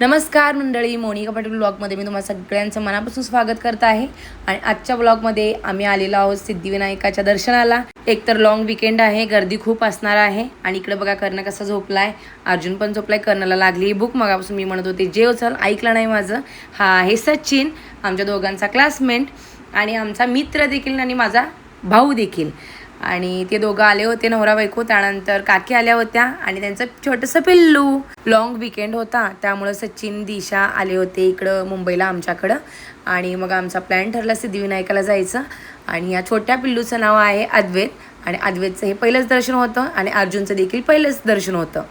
नमस्कार मंडळी, मोनिका पाटील ब्लॉगमध्ये मी तुम्हाला सगळ्यांचं मनापासून स्वागत करत आहे. आणि आजच्या ब्लॉगमध्ये आम्ही आलेलो आहोत सिद्धिविनायकाच्या दर्शनाला. एकतर लॉंग विकेंड आहे, गर्दी खूप असणार आहे. आणि इकडे बघा कर्ण कसा झोपलाय, अर्जुन पण झोपलाय, कर्णला लागली भूक. मगापासून मी म्हणत होते जेव चल, ऐकलं नाही माझं. हा आहे सचिन, आमच्या दोघांचा क्लासमेट आणि आमचा मित्र देखील आणि माझा भाऊ देखील. आणि ते दोघं आले होते नवरा बायको. त्यानंतर काकी आल्या होत्या आणि त्यांचं छोटंसं पिल्लू. लॉंग विकेंड होता त्यामुळं सचिन दिशा आले होते इकडं मुंबईला आमच्याकडं. आणि मग आमचा प्लॅन ठरला सिद्धिविनायकाला जायचं. आणि या छोट्या पिल्लूचं नाव आहे अद्वैत. आणि अद्वैतचं हे पहिलंच दर्शन होतं आणि अर्जुनचं देखील पहिलंच दर्शन होतं.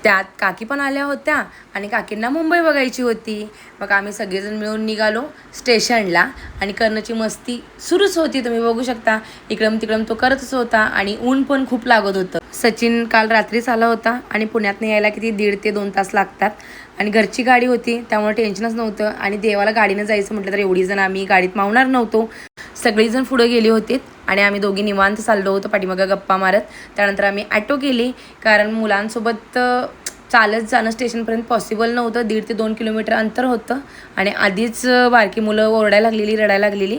त्यात काकी पण आल्या होत्या आणि काकींना मुंबई बघायची होती. मग आम्ही सगळेजण मिळून निघालो स्टेशनला. आणि कर्णची मस्ती सुरूच होती, तुम्ही बघू शकता. इकडं तिकडं तो करतच होता आणि ऊन पण खूप लागत होतं. सचिन काल रात्रीच आला होता आणि पुण्यातनं यायला किती 1.5 ते 2 तास लागतात. आणि घरची गाडी होती त्यामुळे टेन्शनच नव्हतं. आणि देवाला गाडीनं जायचं म्हटलं तर एवढी जण आम्ही गाडीत मावणार नव्हतो. सगळीजण पुढे गेली होती आणि आम्ही दोघी निवांत चाललो होतो पाठीमागं गप्पा मारत. त्यानंतर आम्ही ॲटो केली, कारण मुलांसोबत चालत जाणं स्टेशनपर्यंत पॉसिबल नव्हतं. 1.5 ते 2 किलोमीटर अंतर होतं आणि आधीच बारकी मुलं ओरडायला लागलेली, रडायला लागलेली.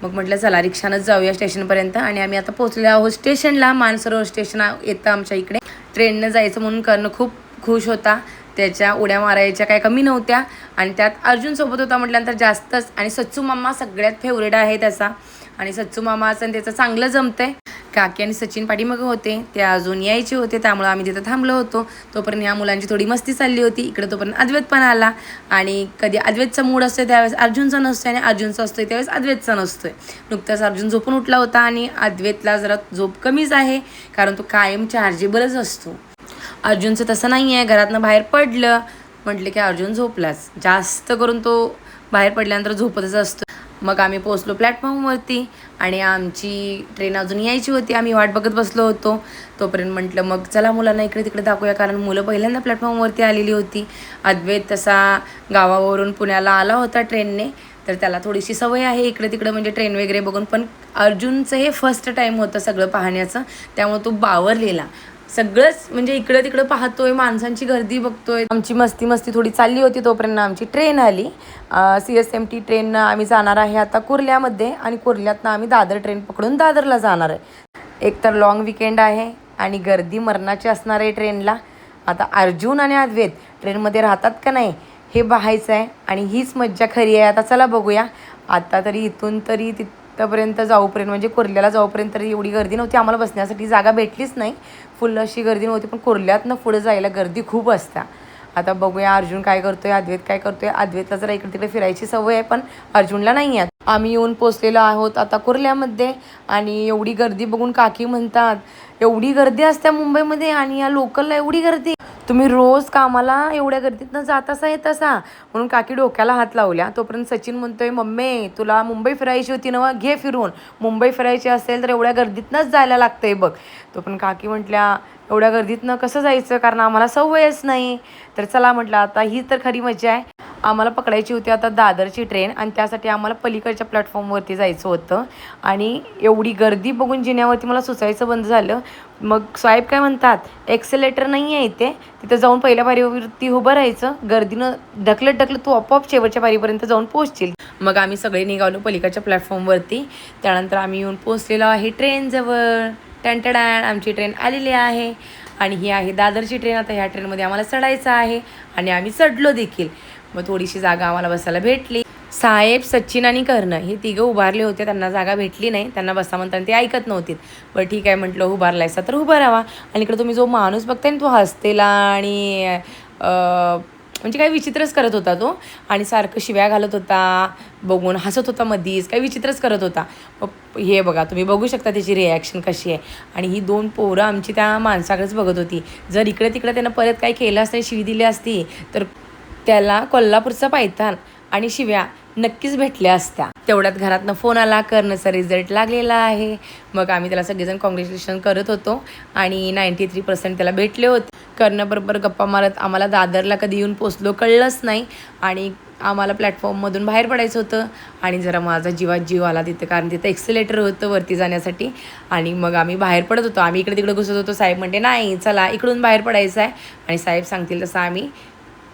मग म्हटलं चला रिक्षानंच जाऊया स्टेशनपर्यंत. आणि आम्ही आता पोहोचले आहोत स्टेशनला. मानसरोवर स्टेशन येतं आमच्या इकडे. ट्रेननं जायचं म्हणून कर्ण खूप खुश होता. त्याच्या उड्या मारायच्या काय कमी नव्हत्या. आणि त्यात अर्जुनसोबत होता म्हटल्यानंतर जास्तच. आणि सच्चू मामा सगळ्यात फेवरेट आहे त्याचा. आणि सच्चू मामाचं आणि त्याचं चांगलं जमतंय. काकी आणि सचिन पाठीमागं होते, ते अजून यायचे होते त्यामुळे आम्ही तिथं थांबलो होतो. तोपर्यंत ह्या मुलांची थोडी मस्ती चालली होती. इकडे तोपर्यंत अद्वैत पण आला. आणि कधी अद्वैतचा मूड असतो त्यावेळेस अर्जुनचा नसतोय आणि अर्जुनचा असतोय त्यावेळेस अद्वैतचा नसतोय. नुकताच अर्जुन झोपून उठला होता आणि अद्वैतला जरा झोप कमीच आहे, कारण तो कायम चार्जेबलच असतो. अर्जुनचं तसं नाही आहे. घरातनं बाहेर पडलं म्हटलं की अर्जुन झोपलाच. जास्त करून तो बाहेर पडल्यानंतर झोपतच असतो. मग आम्ही पोचलो प्लॅटफॉर्मवरती आणि आमची ट्रेन अजून यायची होती. आम्ही वाट बघत बसलो होतो. तोपर्यंत म्हटलं मग चला मुलांना इकडे तिकडे दाखवूया, कारण मुलं पहिल्यांदा प्लॅटफॉर्मवरती आलेली होती. अद्वैत तसा गावावरून पुण्याला आला होता ट्रेनने, तर त्याला थोडीशी सवय आहे इकडे तिकडे म्हणजे ट्रेन वगैरे बघून. पण अर्जुनचं हे फर्स्ट टाईम होतं सगळं पाहण्याचं, त्यामुळे तो बावरलेला. सगळंच म्हणजे इकडं तिकडं पाहतोय, माणसांची गर्दी बघतोय. आमची मस्ती थोडी चालली होती. तोपर्यंत आमची ट्रेन आली. CSMT ट्रेननं आम्ही जाणार आहे आता कुर्ल्यामध्ये. आणि कुर्ल्यातनं आम्ही दादर ट्रेन पकडून दादरला जाणार आहे. एकतर लॉंग विकेंड आहे आणि गर्दी मरणाची असणार आहे ट्रेनला. आता अर्जुन आणि अद्वैत ट्रेनमध्ये राहतात का नाही हे पाहायचं आहे. आणि हीच मज्जा खरी आहे. आता चला बघूया. आता तरी इथून तरी तिथपर्यंत जाऊपर्यंत म्हणजे कुर्ल्याला जाऊपर्यंत तरी एवढी गर्दी नव्हती. आम्हाला बसण्यासाठी जागा भेटलीच नाही. फुल अशी गर्दी नव्हती. पण कुर्ल्यातनं पुढे जायला गर्दी खूप असते. आता बघूया अर्जुन काय करतोय, अद्वैत काय करतोय. अद्वैतला जरा इकडे तिकडे फिरायची सवय आहे पण अर्जुनला नाही आहे. आम्ही येऊन पोचलेलो आहोत आता कुर्ल्यामध्ये. आणि एवढी गर्दी बघून काकी म्हणतात एवढी गर्दी असते मुंबईमध्ये आणि या लोकलला एवढी गर्दी, तुम्ही रोज कामाला एवढ्या गर्दीतनं जातासा येतासा. म्हणून काकी डोक्याला हात लावल्या. तोपर्यंत सचिन म्हणतोय मम्मी तुला मुंबई फिरायची होती ना, घे फिरून. मुंबई फिरायची असेल तर एवढ्या गर्दीतनंच जायला लागतंय बघ. तोपर्यंत काकी म्हटल्या एवढ्या गर्दीतनं कसं जायचं, कारण आम्हाला सवयच नाही. तर चला म्हटलं आता ही तर खरी मजा आहे. आम्हाला पकडायची होती आता दादरची ट्रेन आणि त्यासाठी आम्हाला पलीकडच्या प्लॅटफॉर्मवरती जायचं होतं. आणि एवढी गर्दी बघून जिन्यावरती मला सुचायचं बंद झालं. मग साहेब काय म्हणतात एक्सेलेटर नाही आहे इथे, तिथं जाऊन पहिल्या पारीवरती उभं राहायचं. गर्दीनं ढकलत तू आपोआप शेवटच्या पारीपर्यंत जाऊन पोहोचशील. मग आम्ही सगळे निघालो पलीकडच्या प्लॅटफॉर्मवरती. त्यानंतर आम्ही येऊन पोहोचलेलो आहे ट्रेनजवळ. टँटडॅन आमची ट्रेन आलेली आहे. आणि ही आहे दादरची ट्रेन. आता ह्या ट्रेनमध्ये आम्हाला चढायचं आहे आणि आम्ही चढलो देखील. मग थोडीशी जागा आम्हाला बसायला भेटली. साहेब, सचिन आणि कर्ण हे तिघं उभारले होते, त्यांना जागा भेटली नाही. त्यांना बसा म्हणताना ते ऐकत नव्हते. बरं ठीक आहे म्हटलं, उभारलायचा तर उभं राहावा. आणि इकडे तुम्ही जो माणूस बघताय ना तो हसतेला आणि म्हणजे काही विचित्रच करत होता तो. आणि सारखं शिव्या घालत होता, बघून हसत होता मधीच, काही विचित्रच करत होता. मग हे बघा तुम्ही बघू शकता त्याची रिॲक्शन कशी आहे. आणि ही 2 पोरं आमची त्या माणसाकडेच बघत होती. जर इकडे तिकडे त्यानं परत काही केलं असतं, शिवी दिली असती तर त्याला कोल्हापूरचा पायथान आणि शिव्या नक्कीच भेटल्या असत्या. तेवढ्यात घरातनं फोन आला, कर्णचा रिझल्ट लागलेला आहे. मग आम्ही त्याला सगळेजण कॉंग्रॅच्युलेशन करत होतो. आणि 93% त्याला भेटले होते. कर्णबरोबर गप्पा मारत आम्हाला दादरला कधी येऊन पोचलो कळलंच नाही. आणि आम्हाला प्लॅटफॉर्ममधून बाहेर पडायचं होतं. आणि जरा माझा जीवात जीव आला तिथं, कारण तिथं एक्सिलेटर होतं वरती जाण्यासाठी. आणि मग आम्ही बाहेर पडत होतो. आम्ही इकडे तिकडे घुसत होतो. साहेब म्हणते नाही चला इकडून बाहेर पडायचं आहे. आणि साहेब सांगतील तसं आम्ही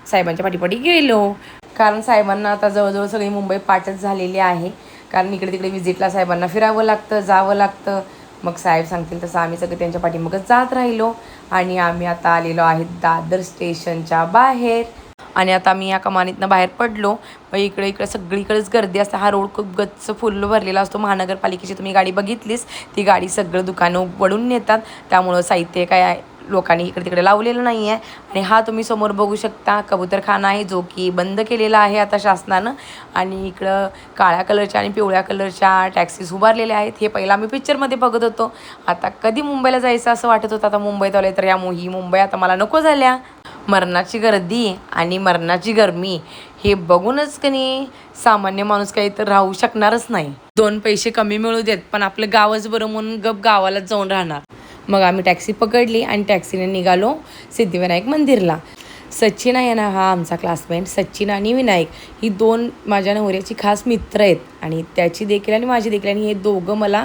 साहेबांच्या पाठीपाठी गेलो, कारण साहेबांना आता जवळजवळ सगळी मुंबई पाठच झालेली आहे. कारण इकडे तिकडे व्हिजिटला साहेबांना फिरावं लागतं, जावं लागतं. मग साहेब सांगतील तसं आम्ही सगळे त्यांच्या पाठीमागच जात राहिलो. आणि आम्ही आता आलेलो आहे दादर स्टेशनच्या बाहेर. आणि आता मी या कमानीतनं बाहेर पडलो. मग इकडे सगळीकडेच गर्दी असते. हा रोड खूप गच्च फुल भरलेला असतो. महानगरपालिकेची तुम्ही गाडी बघितलीस, ती गाडी सगळं दुकानं उघडून नेतात. त्यामुळं साहित्य काय लोकांनी इकडे तिकडे लावलेलं नाही आहे. आणि हा तुम्ही समोर बघू शकता कबूतरखाना आहे, जो की बंद केलेला आहे आता शासनानं. आणि इकडं काळ्या कलरच्या आणि पिवळ्या कलरच्या टॅक्सीज उभारलेल्या आहेत. हे पहिला आम्ही पिक्चरमध्ये बघत होतो. आता कधी मुंबईला जायचं असं वाटत होतं. आता मुंबईत आले तर ही मुंबई आता मला नको झाल्या. मरणाची गर्दी आणि मरणाची गरमी हे बघूनच की नाही सामान्य माणूस काही तर राहू शकणारच नाही. 2 पैसे कमी मिळू देत, पण आपलं गावच बरं म्हणून गावालाच जाऊन राहणार. मग आम्ही टॅक्सी पकडली आणि टॅक्सीने निघालो सिद्धिविनायक मंदिरला. सचिन आहे ना, हा आमचा क्लासमेट. सचिन आणि विनायक ही 2 माझ्या नवऱ्याची खास मित्र आहेत. आणि त्याची देखील आणि माझी देखील. आणि हे दोघं मला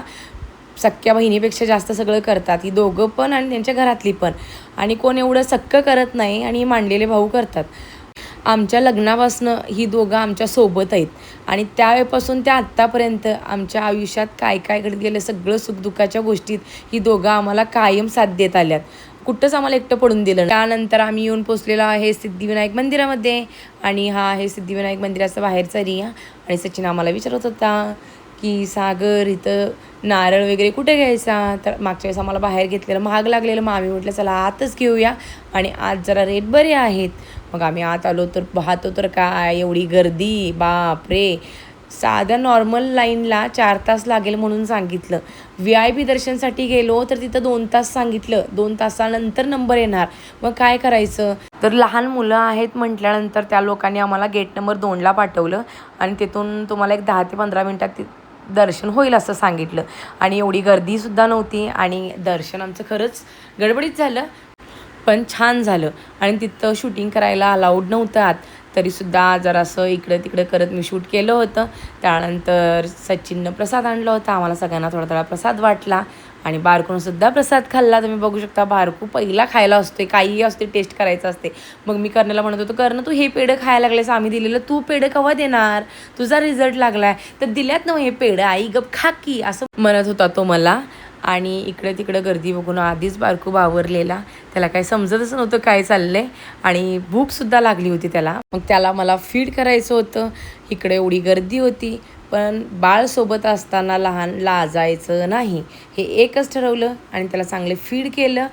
सख्या बहिणीपेक्षा जास्त सगळं करतात. ही दोघं पण आणि त्यांच्या घरातली पण. आणि कोण एवढं सख्खं करत नाही आणि मांडलेले भाऊ करतात. आमच्या लग्नापासून ही दोघं आमच्या सोबत आहेत. आणि त्यावेळेपासून त्या आत्तापर्यंत आमच्या आयुष्यात काय काय घडत गेलं, सगळं सुखदुःखाच्या गोष्टीत ही दोघं आम्हाला कायम साथ देत आल्यात. कुठंच आम्हाला एकटं पडून दिलं. त्यानंतर आम्ही येऊन पोचलेलो आहे सिद्धिविनायक मंदिरामध्ये. आणि हा आहे सिद्धिविनायक मंदिराचा बाहेरचा एरिया. आणि सचिन आम्हाला विचारत होता की सागर इथं नारळ वगैरे कुठे घ्यायचा. तर मागच्या वेळेस आम्हाला बाहेर घेतलेलं महाग लागलेलं. मग आम्ही म्हटलं चला आतच घेऊया. आणि आज जरा रेट बरे आहेत. मग आम्ही आत आलो तर पाहतो तर काय एवढी गर्दी, बापरे. साध्या नॉर्मल लाईनला 4 तास लागेल म्हणून सांगितलं. VIP दर्शनसाठी गेलो तर तिथं 2 तास सांगितलं. 2 तासानंतर नंबर येणार. मग काय करायचं. तर लहान मुलं आहेत म्हटल्यानंतर त्या लोकांनी आम्हाला गेट नंबर 2ला पाठवलं. आणि तिथून तुम्हाला एक 10 ते 15 मिनटात दर्शन होईल असं सांगितलं. आणि एवढी गर्दीसुद्धा नव्हती. आणि दर्शन आमचं खरंच गडबडीत झालं, पण छान झालं. आणि तिथं शूटिंग करायला अलाउड नव्हतं आत, तरीसुद्धा जरासं इकडं तिकडं करत मी शूट केलं होतं. त्यानंतर सचिननं प्रसाद आणला होता. आम्हाला सगळ्यांना थोडा थोडा प्रसाद वाटला. आणि बारकूनसुद्धा प्रसाद खाल्ला. तुम्ही बघू शकता बारकू पहिला खायला असते, काहीही असते टेस्ट करायचं असते. मग मी कर्णला म्हणत होतो, कर्ण तू हे पेढं खायला लागलेस, आम्ही दिलेलं तू पेढं केव्हा देणार, तुझा रिझल्ट लागलाय तर दिल्यात ना हे पेढं, आई गप खा की, असं म्हणत होता तो मला. आणि इकडे तिकडे गर्दी बघून आधीच बारकू बावरलेला. त्याला काही समजतच नव्हतं काय चाललंय. आणि भूकसुद्धा लागली होती त्याला. मग त्याला मला फीड करायचं होतं. इकडे एवढी गर्दी होती, पण बाळ सोबत असताना लहान लाजायचं नाही, हे एकच ठरवलं. आणि त्याला चांगले फीड केलं.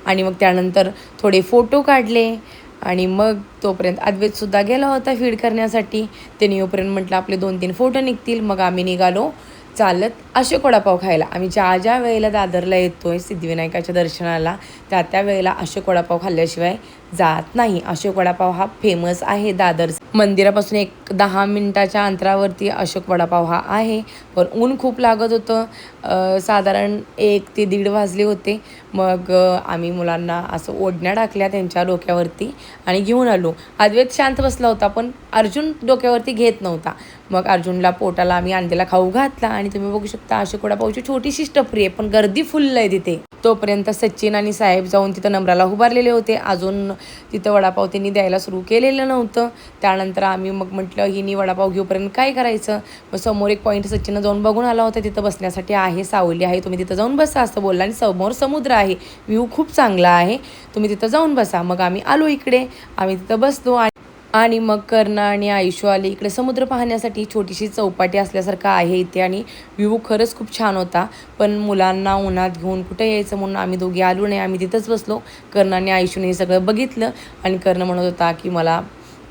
आणि मग त्यानंतर थोडे फोटो काढले. आणि मग तोपर्यंत अद्वैतसुद्धा गेला होता फीड करण्यासाठी. त्याने येऊपर्यंत म्हटलं आपले 2-3 फोटो निघतील. मग आम्ही निघालो चालत अशोक वडापाव खायला. आम्ही ज्या वेळेला दादरला येतोय सिद्धिविनायकाच्या दर्शनाला, त्या वेळेला अशोक वडापाव खाल्ल्याशिवाय जात नाही. अशोक वडापाव हा फेमस आहे दादर. मंदिरापासून 10 मिनिटाच्या अंतरावरती अशोक वडापाव हा आहे. पण ऊन खूप लागत होतं. साधारण 1 ते 1:30 वाजले होते. मग आम्ही मुलांना असं ओढण्या टाकल्या त्यांच्या डोक्यावरती आणि घेऊन आलो. अद्वैत शांत बसला होता, पण अर्जुन डोक्यावरती घेत नव्हता. मग अर्जुनला पोटाला आम्ही आणलेला खाऊ घातला. आणि तुम्ही बघू शकता अशोक वडापावची छोटीशी टपरी आहे, पण गर्दी फुल आहे तिथे. तोपर्यंत सचिन आणि साहेब जाऊन तिथं नंबराला उभारलेले होते. अजून तिथं वडापाव त्यांनी द्यायला सुरू केलेलं नव्हतं. त्यानंतर आम्ही मग म्हटलं हिनी वडापाव घेऊपर्यंत काय करायचं. मग समोर एक पॉईंट सचिननं जाऊन बघून आला होता, तिथं बसण्यासाठी आहे, सावली आहे, तुम्ही तिथं जाऊन बसा असं बोलला. आणि समोर समुद्र आहे, व्ह्यू खूप चांगला आहे, तुम्ही तिथं जाऊन बसा. मग आम्ही आलो इकडे, आम्ही तिथं बसलो. आणि मग कर्ण आणि आयुष्य आले इकडे समुद्र पाहण्यासाठी. छोटीशी चौपाटी असल्यासारखं आहे इथे. आणि व्ह्यू खरंच खूप छान होता. पण मुलांना उन्हात घेऊन कुठे यायचं म्हणून आम्ही दोघी आलो नाही, आम्ही तिथंच बसलो. कर्ण आणि आयुष्यने हे सगळं बघितलं. आणि कर्ण म्हणत होता की मला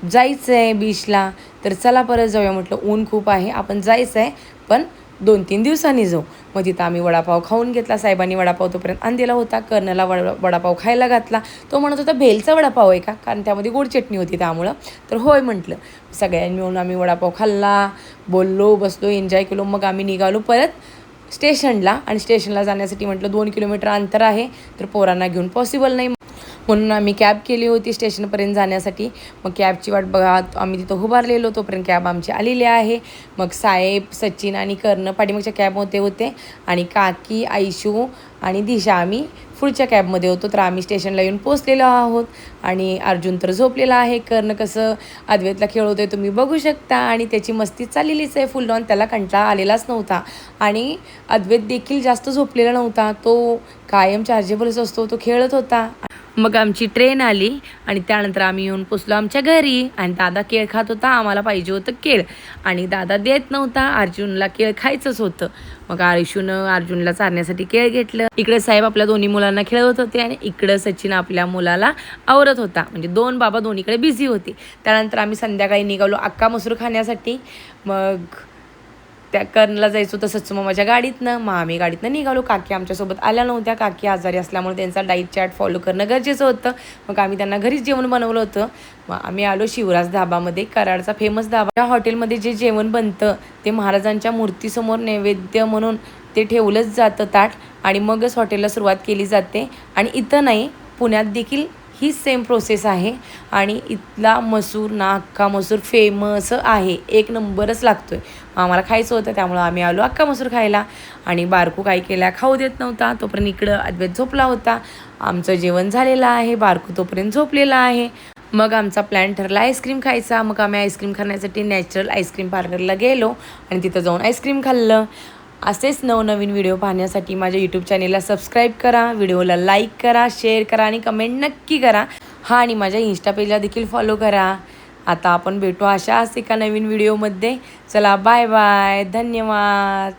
जायचं आहे बीचला, तर चला परत जाऊया. म्हटलं ऊन खूप आहे, आपण जायचं आहे पण 2-3 दिवसांनी जाऊ. मग तिथं आम्ही वडापाव खाऊन घेतला. साहेबांनी वडापाव तोपर्यंत आणलेला होता. कर्णला वडापाव खायला घातला. तो म्हणत होता भेलचा वडापाव आहे का, कारण त्यामध्ये गोड चटणी होती त्यामुळं. तर होय म्हटलं. सगळ्यांनी मिळून आम्ही वडापाव खाल्ला, बोललो, बसलो, एन्जॉय केलो. मग आम्ही निघालो परत स्टेशनला. आणि स्टेशनला जाण्यासाठी म्हटलं 2 किलोमीटर अंतर आहे, तर पोरांना घेऊन पॉसिबल नाही. म्हणून आम्ही कॅब केली होती स्टेशनपर्यंत जाण्यासाठी. मग कॅबची वाट बघत आम्ही तिथं उभारलेलो, तोपर्यंत कॅब आमची आलेली आहे. मग साहेब, सचिन आणि कर्ण पाठीमागच्या कॅबमध्ये होते आणि काकी, आयशू आणि दिशा आम्ही पुढच्या कॅबमध्ये होतो. तर आम्ही स्टेशनला येऊन पोचलेलो आहोत आणि अर्जुन तर झोपलेला आहे. कर्ण कसं अद्वैतला खेळवतो आहे तुम्ही बघू शकता आणि त्याची मस्ती चाललेलीच आहे फुल ऑन. त्याला कंटाळा आलेलाच नव्हता आणि अद्वैत देखील जास्त झोपलेला नव्हता. तो कायम चार्जेबलच असतो, तो खेळत होता. मग आमची ट्रेन आली आणि त्यानंतर आम्ही येऊन पोचलो आमच्या घरी आणि दादा केळ खात होता. आम्हाला पाहिजे होतं केळ आणि दादा देत नव्हता. अर्जुनला केळ खायचंच होतं. मग आयुष्यूनं अर्जुनला चारण्यासाठी केळ घेतलं. इकडे साहेब आपल्या दोन्ही मुलांना खेळवत होते आणि इकडं सचिन आपल्या मुलाला आवरत होता. म्हणजे दोन बाबा दोन्हीकडे बिझी होते. त्यानंतर आम्ही संध्याकाळी निघालो अक्का मसूर खाण्यासाठी. मग त्या कर्णला जायचं होतं सच्चूमामाच्या गाडीतनं. मग आम्ही गाडीतनं निघालो. काकी आमच्यासोबत आल्या नव्हत्या. काकी आजारी असल्यामुळे त्यांचा डाईट चार्ट फॉलो करणं गरजेचं होतं. मग आम्ही त्यांना घरीच जेवण बनवलं होतं. मग आम्ही आलो शिवराज धाबामध्ये, कराडचा फेमस धाबा. त्या हॉटेलमध्ये जे जेवण बनतं ते महाराजांच्या मूर्तीसमोर नैवेद्य म्हणून ते ठेवलंच जातं ताट आणि मगच हॉटेलला सुरुवात केली जाते. आणि इथं नाही, पुण्यात देखील ही सेम प्रोसेस आहे आणि इथला मसूर ना अख्खा मसूर फेमस आहे, एक नंबरच लागतो आहे. आम्हाला खायचं होतं त्यामुळं आम्ही आलो अख्खा मसूर खायला. आणि बारकू काय केला खाऊ देत नव्हता, तोपर्यंत इकडं अद्वैत झोपला होता. आमचं जेवण झालेलं आहे, बारकू तोपर्यंत झोपलेला आहे. मग आमचा प्लॅन ठरला आईस्क्रीम खायचा. मग आम्ही आईस्क्रीम खाण्यासाठी नॅचरल आईस्क्रीम पार्लरला गेलो आणि तिथं जाऊन आईस्क्रीम खाल्लं. असेच नवनवीन व्हिडिओ पाहण्यासाठी माझ्या यूट्यूब चॅनेलला सबस्क्राईब करा, व्हिडिओला लाईक करा, शेअर करा आणि कमेंट नक्की करा. हा, आणि माझ्या इंस्टा पेजला देखील फॉलो करा. आता आपण भेटू अशाच एका नवीन व्हिडिओमध्ये. चला बाय बाय, धन्यवाद.